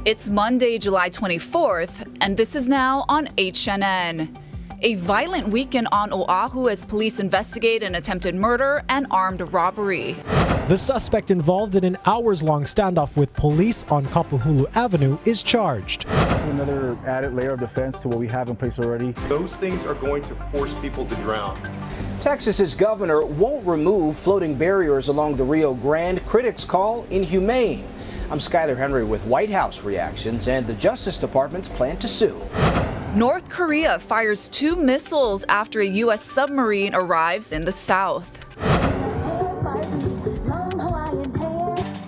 It's Monday, July 24th, and this is now on HNN. A violent weekend on Oahu as police investigate an attempted murder and armed robbery. The suspect involved in an hours-long standoff with police on Kapahulu Avenue is charged. Another added layer of defense to what we have in place already. Those things are going to force people to drown. Texas's governor won't remove floating barriers along the Rio Grande. Critics call inhumane. I'm Skyler Henry with White House reactions and the Justice Department's plan to sue. North Korea fires 2 missiles after a U.S. submarine arrives in the south.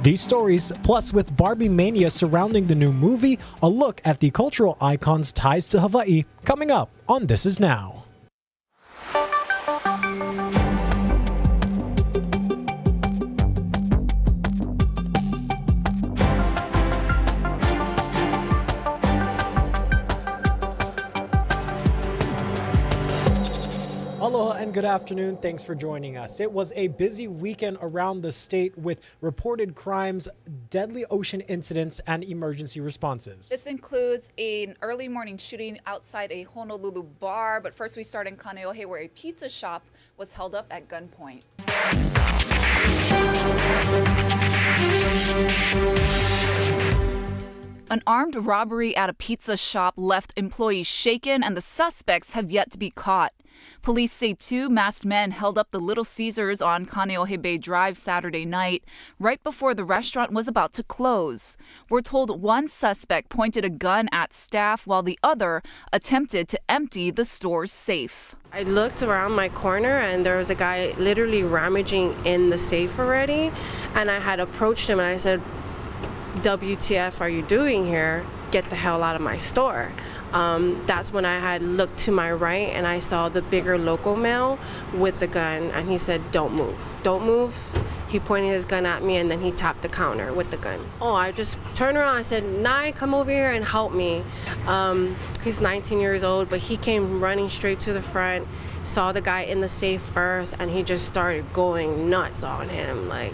These stories, plus with Barbie mania surrounding the new movie, a look at the cultural icon's ties to Hawaii, coming up on This Is Now. Aloha and good afternoon. Thanks for joining us. It was a busy weekend around the state with reported crimes, deadly ocean incidents, and emergency responses. This includes an early morning shooting outside a Honolulu bar, but first we start in Kaneohe where a pizza shop was held up at gunpoint. An armed robbery at a pizza shop left employees shaken, and the suspects have yet to be caught. Police say 2 masked men held up the Little Caesars on Kaneohe Bay Drive Saturday night, right before the restaurant was about to close. We're told one suspect pointed a gun at staff while the other attempted to empty the store's safe. I looked around my corner and there was a guy literally rummaging in the safe already, and I had approached him and I said, WTF are you doing here? Get the hell out of my store. That's when I had looked to my right and I saw the bigger local male with the gun, and he said, don't move, don't move. He pointed his gun at me and then he tapped the counter with the gun. Oh, I just turned around and said, Nye, come over here and help me. He's 19 years old, but he came running straight to the front, saw the guy in the safe first, and he just started going nuts on him. Like,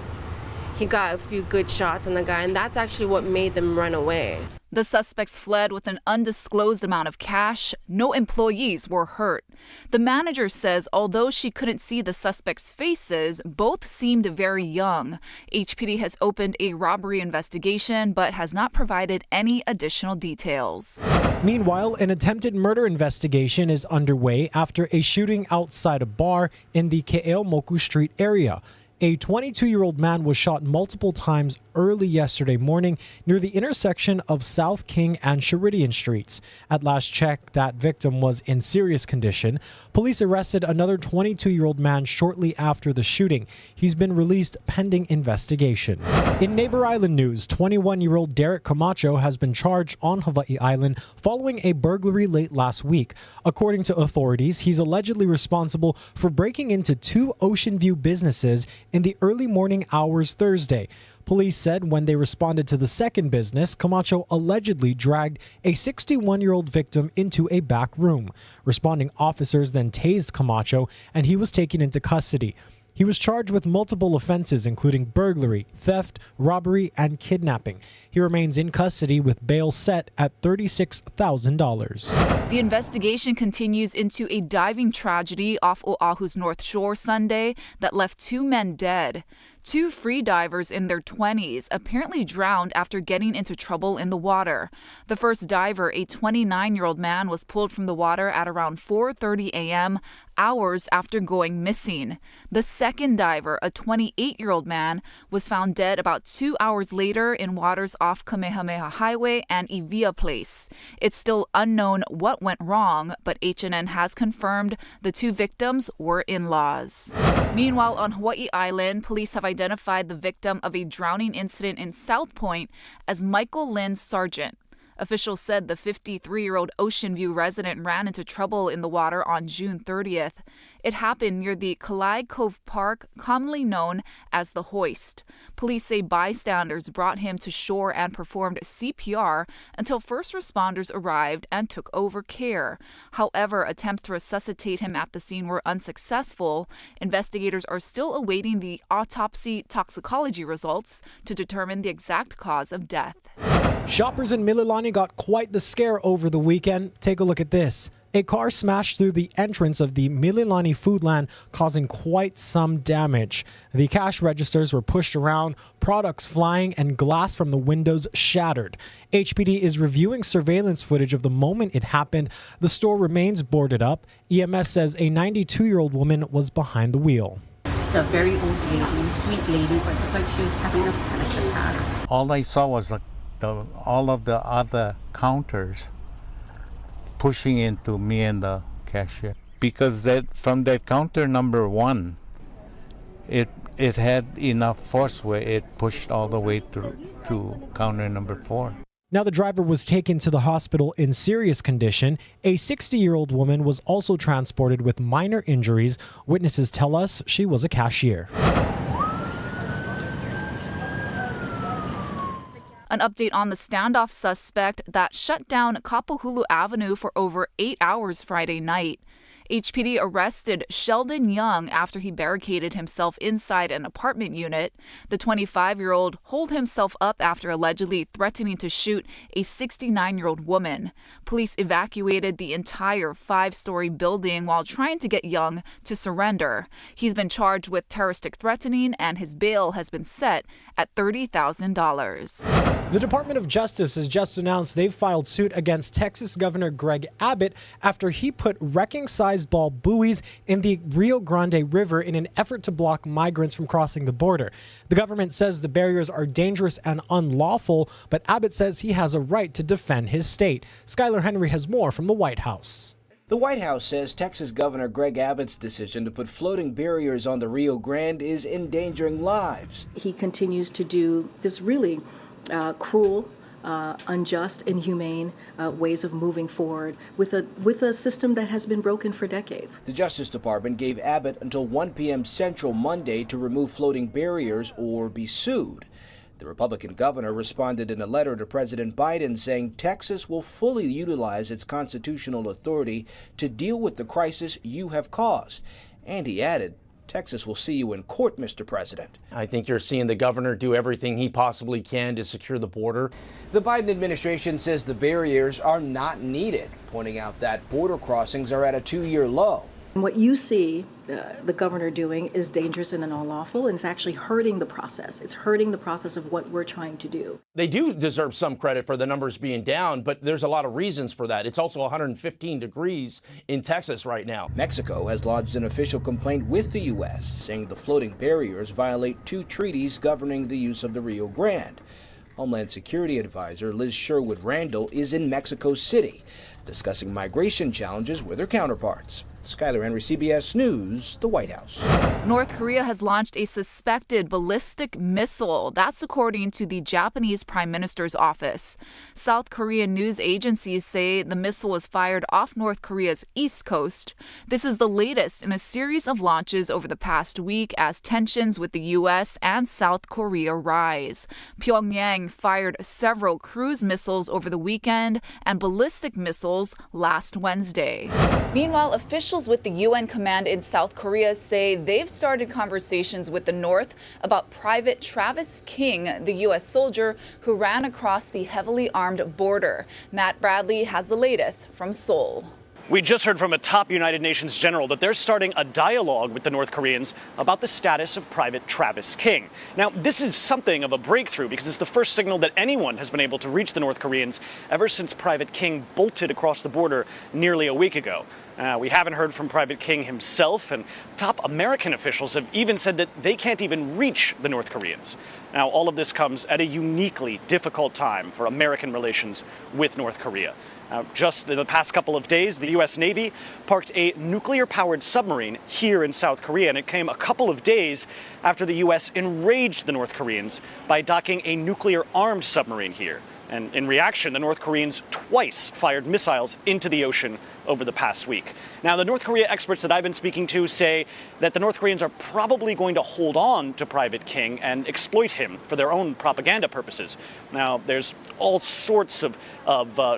he got a few good shots on the guy, and that's actually what made them run away. The suspects fled with an undisclosed amount of cash. No employees were hurt. The manager says although she couldn't see the suspects' faces, both seemed very young. HPD has opened a robbery investigation but has not provided any additional details. Meanwhile, an attempted murder investigation is underway after a shooting outside a bar in the Ke'eaumoku Street area. A 22-year-old man was shot multiple times early yesterday morning near the intersection of South King and Sheridan Streets. At last check, that victim was in serious condition. Police arrested another 22-year-old man shortly after the shooting. He's been released pending investigation. In Neighbor Island news, 21-year-old Derek Camacho has been charged on Hawaii Island following a burglary late last week. According to authorities, he's allegedly responsible for breaking into 2 Ocean View businesses in the early morning hours Thursday. Police said when they responded to the second business, Camacho allegedly dragged a 61-year-old victim into a back room. Responding officers then tased Camacho, and he was taken into custody. He was charged with multiple offenses, including burglary, theft, robbery, and kidnapping. He remains in custody with bail set at $36,000. The investigation continues into a diving tragedy off Oahu's North Shore Sunday that left 2 men dead. 2 free divers in their 20s apparently drowned after getting into trouble in the water. The first diver, a 29-year-old man, was pulled from the water at around 4:30 a.m., hours after going missing. The second diver, a 28-year-old man, was found dead about 2 hours later in waters off Kamehameha Highway and Evia Place. It's still unknown what went wrong, but HNN has confirmed the 2 victims were in-laws. Meanwhile, on Hawaii Island, police have identified the victim of a drowning incident in South Point as Michael Lynn Sargent. Officials said the 53-year-old Ocean View resident ran into trouble in the water on June 30th. It happened near the Kalai Cove Park, commonly known as the Hoist. Police say bystanders brought him to shore and performed CPR until first responders arrived and took over care. However, attempts to resuscitate him at the scene were unsuccessful. Investigators are still awaiting the autopsy toxicology results to determine the exact cause of death. Shoppers in Mililani got quite the scare over the weekend. Take a look at this. A car smashed through the entrance of the Mililani Foodland, causing quite some damage. The cash registers were pushed around, products flying, and glass from the windows shattered. HPD is reviewing surveillance footage of the moment it happened. The store remains boarded up. EMS says a 92-year-old woman was behind the wheel. It's a very old lady, sweet lady, but looked like she was having a panic attack. All I saw was all of the other counters pushing into me and the cashier, because from that counter number 1, it had enough force where it pushed all the way through to counter number 4. Now, the driver was taken to the hospital in serious condition. A 60-year-old woman was also transported with minor injuries. Witnesses tell us she was a cashier. An update on the standoff suspect that shut down Kapahulu Avenue for over 8 hours Friday night. HPD arrested Sheldon Young after he barricaded himself inside an apartment unit. The 25-year-old holed himself up after allegedly threatening to shoot a 69-year-old woman. Police evacuated the entire 5-story building while trying to get Young to surrender. He's been charged with terroristic threatening, and his bail has been set at $30,000. The Department of Justice has just announced they've filed suit against Texas Governor Greg Abbott after he put wrecking-sized ball buoys in the Rio Grande River in an effort to block migrants from crossing the border. The government says the barriers are dangerous and unlawful, but Abbott says he has a right to defend his state. Skylar Henry has more from the White House. The White House says Texas Governor Greg Abbott's decision to put floating barriers on the Rio Grande is endangering lives. He continues to do this really cruel, unjust, inhumane ways of moving forward with a system that has been broken for decades. The Justice Department gave Abbott until 1 p.m. Central Monday to remove floating barriers or be sued. The Republican governor responded in a letter to President Biden saying Texas will fully utilize its constitutional authority to deal with the crisis you have caused. And he added, Texas will see you in court, Mr. President. I think you're seeing the governor do everything he possibly can to secure the border. The Biden administration says the barriers are not needed, pointing out that border crossings are at a 2-year low. What you see the governor doing is dangerous and unlawful, and it's actually hurting the process. It's hurting the process of what we're trying to do. They do deserve some credit for the numbers being down, but there's a lot of reasons for that. It's also 115 degrees in Texas right now. Mexico has lodged an official complaint with the U.S., saying the floating barriers violate 2 treaties governing the use of the Rio Grande. Homeland Security Advisor Liz Sherwood Randall is in Mexico City, discussing migration challenges with her counterparts. Skylar Henry, CBS News, the White House. North Korea has launched a suspected ballistic missile. That's according to the Japanese Prime Minister's office. South Korean news agencies say the missile was fired off North Korea's east coast. This is the latest in a series of launches over the past week as tensions with the U.S. and South Korea rise. Pyongyang fired several cruise missiles over the weekend and ballistic missiles last Wednesday. Meanwhile, officials with the UN command in South Korea say they've started conversations with the North about Private Travis King, the U.S. soldier who ran across the heavily armed border. Matt Bradley has the latest from Seoul. We just heard from a top United Nations general that they're starting a dialogue with the North Koreans about the status of Private Travis King. Now, this is something of a breakthrough because it's the first signal that anyone has been able to reach the North Koreans ever since Private King bolted across the border nearly a week ago. We haven't heard from Private King himself, and top American officials have even said that they can't even reach the North Koreans. Now, all of this comes at a uniquely difficult time for American relations with North Korea. Just in the past couple of days, the U.S. Navy parked a nuclear-powered submarine here in South Korea, and it came a couple of days after the U.S. enraged the North Koreans by docking a nuclear-armed submarine here. And in reaction, the North Koreans twice fired missiles into the ocean over the past week. Now, the North Korea experts that I've been speaking to say that the North Koreans are probably going to hold on to Private King and exploit him for their own propaganda purposes. Now, there's all sorts of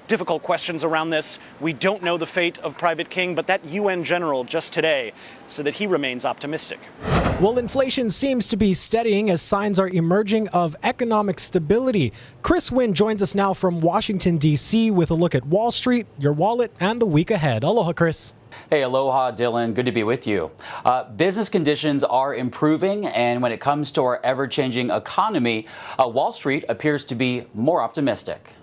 difficult questions around this. We don't know the fate of Private King, but that UN general just today said that he remains optimistic. Well, inflation seems to be steadying as signs are emerging of economic stability. Chris Wynn joins us now from Washington, D.C. with a look at Wall Street, your wallet, and the week ahead. Aloha, Chris. Hey, aloha, Dylan. Good to be with you. Business conditions are improving, and when it comes to our ever-changing economy, Wall Street appears to be more optimistic.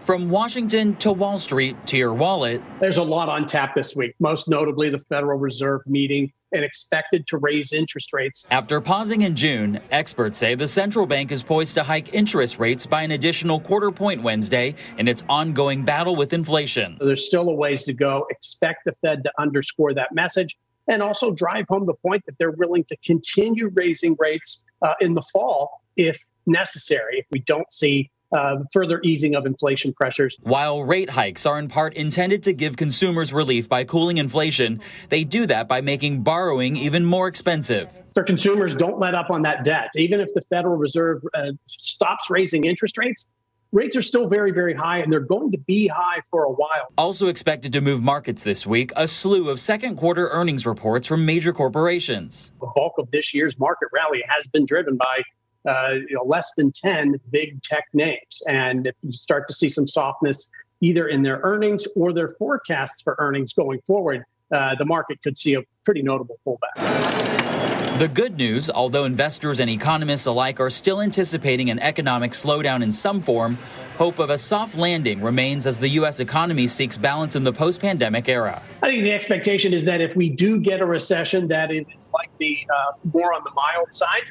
From Washington to Wall Street to your wallet. There's a lot on tap this week, most notably the Federal Reserve meeting and expected to raise interest rates. After pausing in June, experts say the central bank is poised to hike interest rates by an additional quarter point Wednesday in its ongoing battle with inflation. There's still a ways to go. Expect the Fed to underscore that message and also drive home the point that they're willing to continue raising rates in the fall if necessary, if we don't see further easing of inflation pressures. While rate hikes are in part intended to give consumers relief by cooling inflation, they do that by making borrowing even more expensive. For consumers, don't let up on that debt. Even if the Federal Reserve stops raising interest rates, rates are still very, very high, and they're going to be high for a while. Also expected to move markets this week, a slew of second quarter earnings reports from major corporations. The bulk of this year's market rally has been driven by less than 10 big tech names. And if you start to see some softness either in their earnings or their forecasts for earnings going forward, the market could see a pretty notable pullback. The good news, although investors and economists alike are still anticipating an economic slowdown in some form, hope of a soft landing remains as the U.S. economy seeks balance in the post-pandemic era. I think the expectation is that if we do get a recession, that it is likely more on the mild side.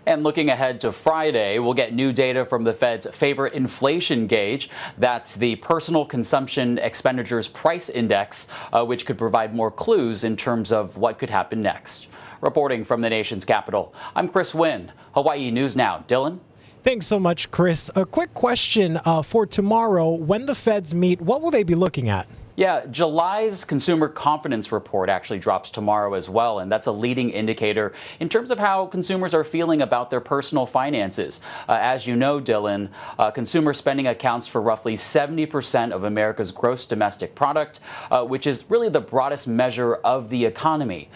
And looking ahead to Friday, we'll get new data from the Fed's favorite inflation gauge. That's the Personal Consumption Expenditures Price Index, which could provide more clues in terms of what could happen next. Reporting from the nation's capital, I'm Chris Wynn, Hawaii News Now. Dylan? Thanks so much, Chris. A quick question for tomorrow. When the Feds meet, what will they be looking at? Yeah, July's consumer confidence report actually drops tomorrow as well, and that's a leading indicator in terms of how consumers are feeling about their personal finances. As you know, Dylan, consumer spending accounts for roughly 70% of America's gross domestic product, which is really the broadest measure of the economy.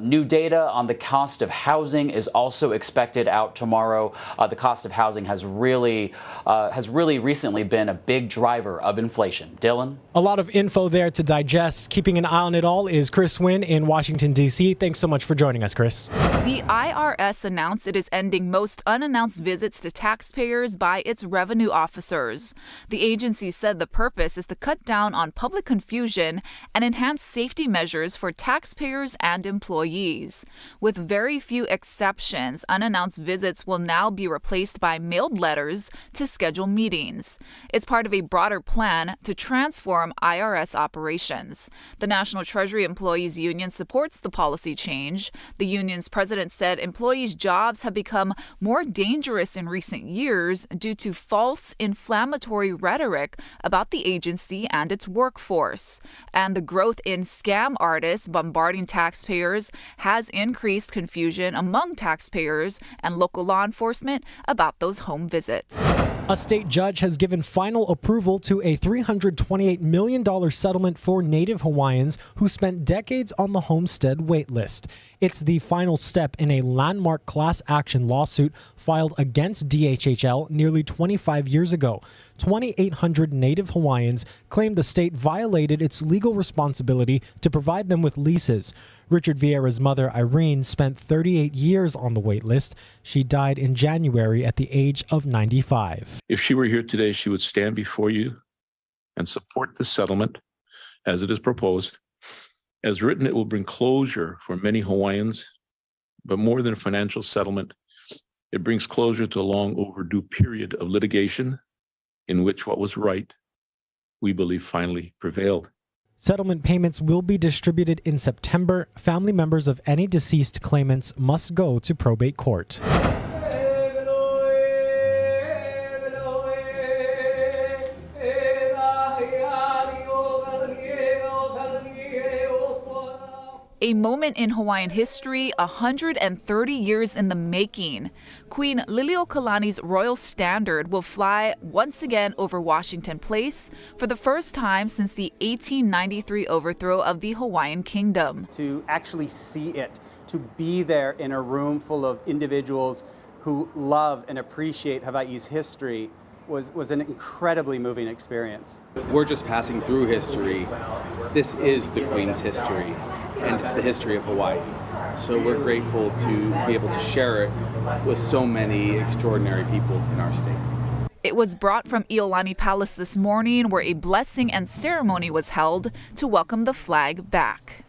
New data on the cost of housing is also expected out tomorrow. The cost of housing has really recently been a big driver of inflation. Dylan? A lot of info there to digest. Keeping an eye on it all is Chris Wynn in Washington, D.C. Thanks so much for joining us, Chris. The IRS announced it is ending most unannounced visits to taxpayers by its revenue officers. The agency said the purpose is to cut down on public confusion and enhance safety measures for taxpayers and employees. With very few exceptions, unannounced visits will now be replaced by mailed letters to schedule meetings. It's part of a broader plan to transform IRS operations. The National Treasury Employees Union supports the policy change. The union's president said employees' jobs have become more dangerous in recent years due to false, inflammatory rhetoric about the agency and its workforce. And the growth in scam artists bombarding taxpayers has increased confusion among taxpayers and local law enforcement about those home visits. A state judge has given final approval to a $328 million settlement for Native Hawaiians who spent decades on the homestead waitlist. It's the final step in a landmark class action lawsuit filed against DHHL nearly 25 years ago. 2,800 Native Hawaiians claimed the state violated its legal responsibility to provide them with leases. Richard Vieira's mother, Irene, spent 38 years on the waitlist. She died in January at the age of 95. If she were here today, she would stand before you and support the settlement as it is proposed. As written, it will bring closure for many Hawaiians, but more than a financial settlement, it brings closure to a long overdue period of litigation in which what was right, we believe, finally prevailed. Settlement payments will be distributed in September. Family members of any deceased claimants must go to probate court. A moment in Hawaiian history 130 years in the making. Queen Liliuokalani's royal standard will fly once again over Washington Place for the first time since the 1893 overthrow of the Hawaiian kingdom. To actually see it, to be there in a room full of individuals who love and appreciate Hawaii's history was an incredibly moving experience. We're just passing through history. This is the Queen's history, and it's the history of Hawaii. So we're grateful to be able to share it with so many extraordinary people in our state. It was brought from Iolani Palace this morning, where a blessing and ceremony was held to welcome the flag back.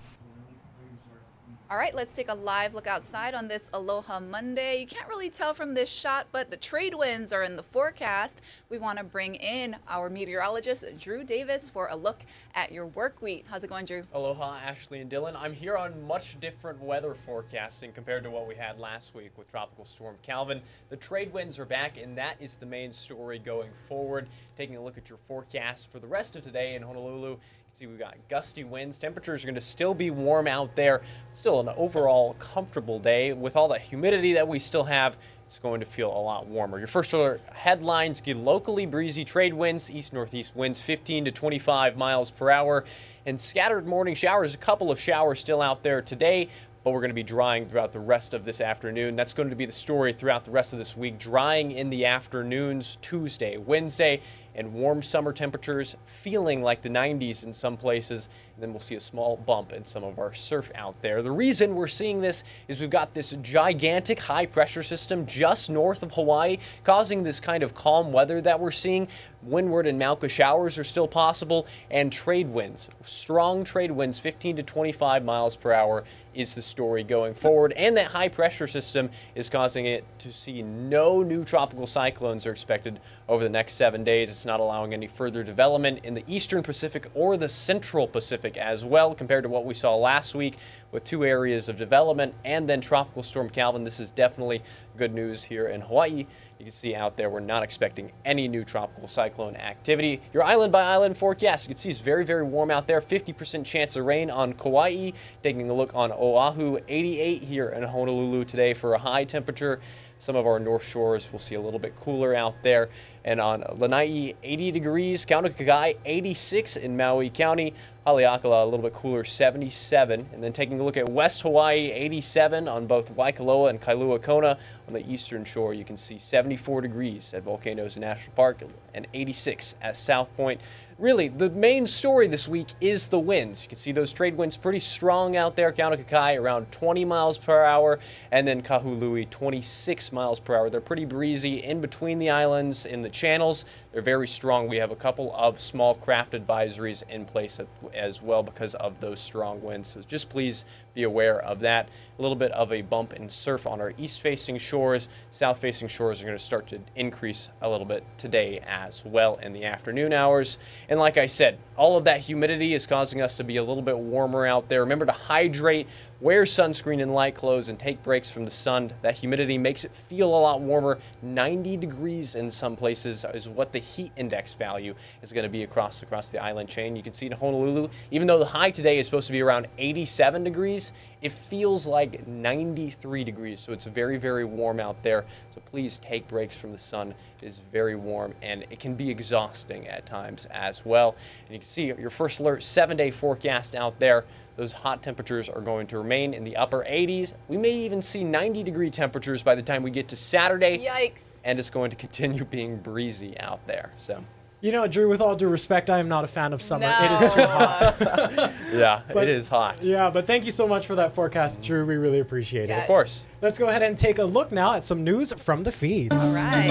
All right, let's take a live look outside on this Aloha Monday. You can't really tell from this shot, but the trade winds are in the forecast. We want to bring in our meteorologist, Drew Davis, for a look at your work week. How's it going, Drew? Aloha, Ashley and Dylan. I'm here on much different weather forecasting compared to what we had last week with Tropical Storm Calvin. The trade winds are back, and that is the main story going forward. Taking a look at your forecast for the rest of today in Honolulu, see, we've got gusty winds. Temperatures are going to still be warm out there. Still an overall comfortable day. With all the humidity that we still have, it's going to feel a lot warmer. Your first alert headlines: get locally breezy trade winds, east-northeast winds 15 to 25 miles per hour, and scattered morning showers. A couple of showers still out there today, but we're going to be drying throughout the rest of this afternoon. That's going to be the story throughout the rest of this week. Drying in the afternoons Tuesday, Wednesday, and warm summer temperatures, feeling like the 90s in some places. And then we'll see a small bump in some of our surf out there. The reason we're seeing this is we've got this gigantic high pressure system just north of Hawaii, causing this kind of calm weather that we're seeing. Windward and Mauka showers are still possible, and trade winds, strong trade winds, 15 to 25 miles per hour is the story going forward. And that high pressure system is causing it to see no new tropical cyclones are expected over the next 7 days. It's not allowing any further development in the eastern Pacific or the central Pacific as well, compared to what we saw last week with 2 areas of development and then Tropical Storm Calvin. This is definitely good news here in Hawaii. You can see out there we're not expecting any new tropical cyclone activity. Your island by island forecast, you can see it's very, very warm out there. 50% chance of rain on Kauai. Taking a look on Oahu, 88 here in Honolulu today for a high temperature. Some of our north shores will see a little bit cooler out there. And on Lanai, 80 degrees. Kaneohe, 86 in Maui County. Haleakala, a little bit cooler, 77. And then taking a look at West Hawaii, 87 on both Waikoloa and Kailua Kona. On the eastern shore, you can see 74 degrees at Volcanoes National Park and 86 at South Point. Really, the main story this week is the winds. You can see those trade winds pretty strong out there. Kaneohe around 20 miles per hour, and then Kahului 26 miles per hour. They're pretty breezy in between the islands in the channels. They're very strong. We have a couple of small craft advisories in place as well because of those strong winds. So just please be aware of that. A little bit of a bump in surf on our east-facing shores. South-facing shores are going to start to increase a little bit today as well in the afternoon hours. And like I said, all of that humidity is causing us to be a little bit warmer out there. Remember to hydrate, wear sunscreen and light clothes, and take breaks from the sun. That humidity makes it feel a lot warmer. 90 degrees in some places is what the heat index value is going to be across the island chain. You can see in Honolulu, even though the high today is supposed to be around 87 degrees, it feels like 93 degrees. So it's very, very warm out there. So please take breaks from the sun. It is very warm, and it can be exhausting at times as well. And you can see your first alert 7-day forecast out there. Those hot temperatures are going to remain in the upper 80s. We may even see 90-degree temperatures by the time we get to Saturday. Yikes. And it's going to continue being breezy out there. So. You know, Drew, with all due respect, I am not a fan of summer. No. It is too hot. Yeah, it is hot. Yeah, but thank you so much for that forecast, Drew. We really appreciate it. Of course. Let's go ahead and take a look now at some news from the feeds. All right.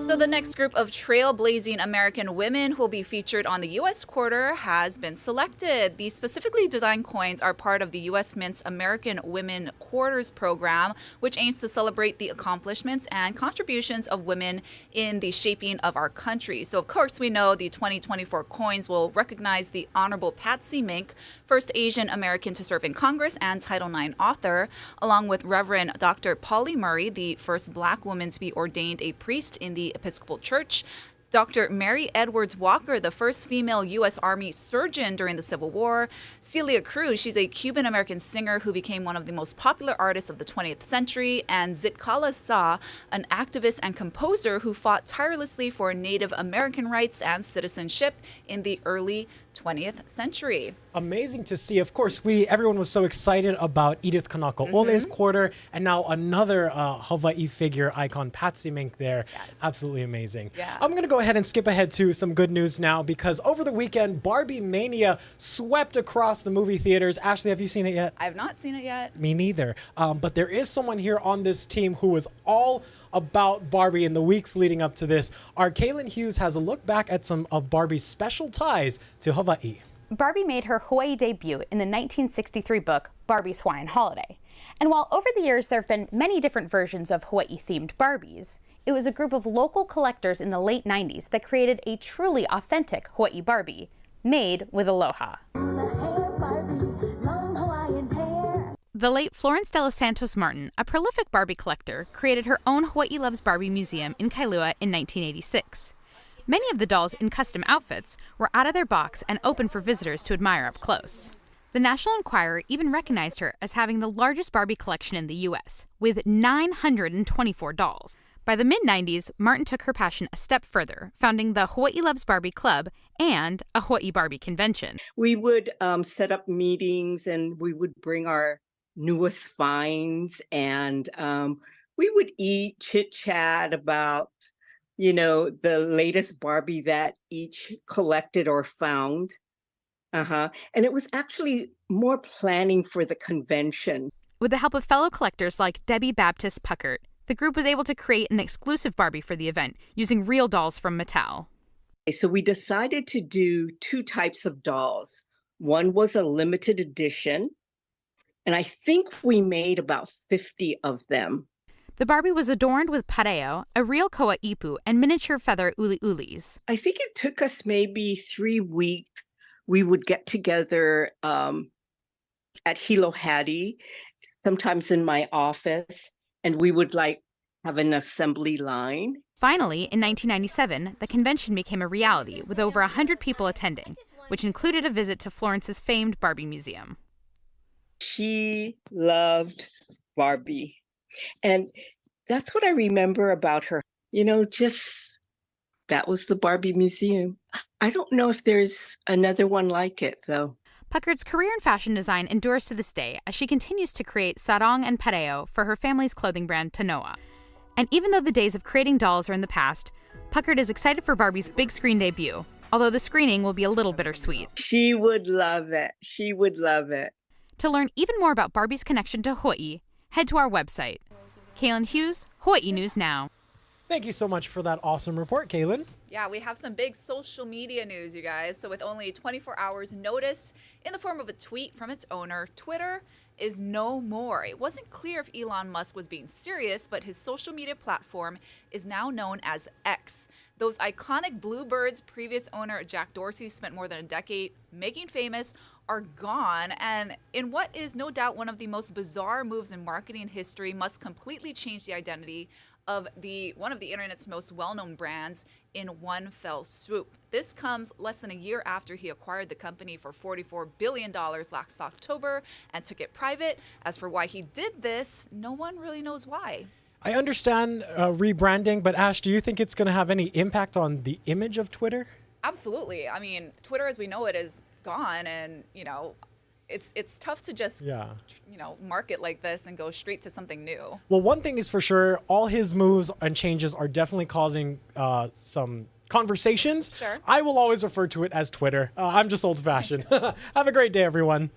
So the next group of trailblazing American women who will be featured on the U.S. quarter has been selected. These specifically designed coins are part of the U.S. Mint's American Women Quarters program, which aims to celebrate the accomplishments and contributions of women in the shaping of our country. So, of course, we know the 2024 coins will recognize the Honorable Patsy Mink, first Asian American to serve in Congress and Title IX author, along with Reverend Dr. Polly Murray, the first Black woman to be ordained a priest in the Episcopal Church. Dr. Mary Edwards Walker, the first female U.S. Army surgeon during the Civil War. Celia Cruz, she's a Cuban-American singer who became one of the most popular artists of the 20th century. And Zitkala Sa, an activist and composer who fought tirelessly for Native American rights and citizenship in the early 20th century. Amazing to see. Of course, everyone was so excited about Edith Kanaka Ole's quarter, and now another Hawaii figure icon, Patsy Mink there. Yes. Absolutely amazing. Yeah. I'm going to go ahead and skip ahead to some good news now, because over the weekend, Barbie Mania swept across the movie theaters. Ashley, have you seen it yet? I have not seen it yet. Me neither. But there is someone here on this team who was all about Barbie in the weeks leading up to this. Our Kaylin Hughes has a look back at some of Barbie's special ties to Hawaii. Barbie made her Hawaii debut in the 1963 book, Barbie's Hawaiian Holiday. And while over the years there have been many different versions of Hawaii-themed Barbies, it was a group of local collectors in the late 90s that created a truly authentic Hawaii Barbie, made with aloha. The late Florence de los Santos Martin, a prolific Barbie collector, created her own Hawaii Loves Barbie museum in Kailua in 1986. Many of the dolls in custom outfits were out of their box and open for visitors to admire up close. The National Enquirer even recognized her as having the largest Barbie collection in the U.S., with 924 dolls. By the mid-90s, Martin took her passion a step further, founding the Hawaii Loves Barbie Club and a Hawaii Barbie Convention. We would set up meetings, and we would bring our newest finds, and we would eat, chit-chat about, the latest Barbie that each collected or found. And it was actually more planning for the convention. With the help of fellow collectors like Debbie Baptist Puckert, the group was able to create an exclusive Barbie for the event, using real dolls from Mattel. So we decided to do two types of dolls. One was a limited edition, and I think we made about 50 of them. The Barbie was adorned with pareo, a real koa ipu, and miniature feather uli-ulis. I think it took us maybe 3 weeks. We would get together at Hilo Hattie, sometimes in my office, and we would have an assembly line. Finally, in 1997, the convention became a reality with over 100 people attending, which included a visit to Florence's famed Barbie Museum. She loved Barbie. And that's what I remember about her. That was the Barbie Museum. I don't know if there's another one like it, though. Puckert's career in fashion design endures to this day as she continues to create sarong and pareo for her family's clothing brand Tanoa. And even though the days of creating dolls are in the past, Puckert is excited for Barbie's big screen debut, although the screening will be a little bittersweet. She would love it. She would love it. To learn even more about Barbie's connection to Hawaii, head to our website. Kaylin Hughes, Hawaii News Now. Thank you so much for that awesome report, Kaylin. Yeah, we have some big social media news, you guys. So with only 24 hours notice in the form of a tweet from its owner, Twitter is no more. It wasn't clear if Elon Musk was being serious, but his social media platform is now known as X. Those iconic bluebirds previous owner Jack Dorsey spent more than a decade making famous are gone, and in what is no doubt one of the most bizarre moves in marketing history, Musk completely changed the identity of one of the internet's most well-known brands in one fell swoop. This comes less than a year after he acquired the company for $44 billion last October and took it private. As for why he did this, no one really knows why. I understand rebranding, but Ash, do you think it's going to have any impact on the image of Twitter? Absolutely. I mean, Twitter as we know it is gone, and it's tough to just market like this and go straight to something new. Well, one thing is for sure, all his moves and changes are definitely causing some conversations. Sure. I will always refer to it as Twitter. I'm just old-fashioned. Have a great day, everyone.